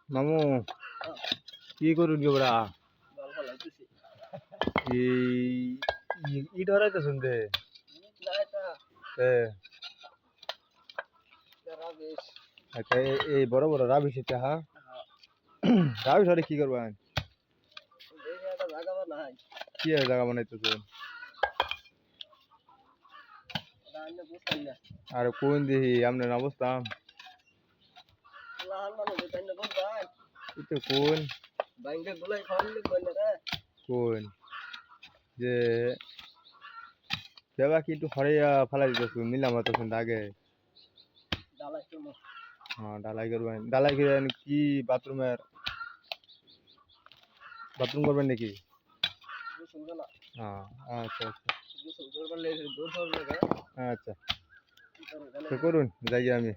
মামু কি করুন গোবরা ইট হরাইতে শুনতে আচ্ছা এই বড় বড় রাবিশ এটা হ্যাঁ রাবিশ হরে কি করবেন কি জায়গা বানাইতেছে আরে কোন দিহি আমরা না বুঝতাম এটা কোন কোন যে দেবা কি একটু হরাইয়া ফেলাই দিতেছ নিলাম তখন আগে হ্যাঁ ডালাই করবেন ডালাই করবেন কি বাথরুমের বাথরুম করবেন নাকি হ্যাঁ আচ্ছা আচ্ছা আচ্ছা তো করুন যাই আমি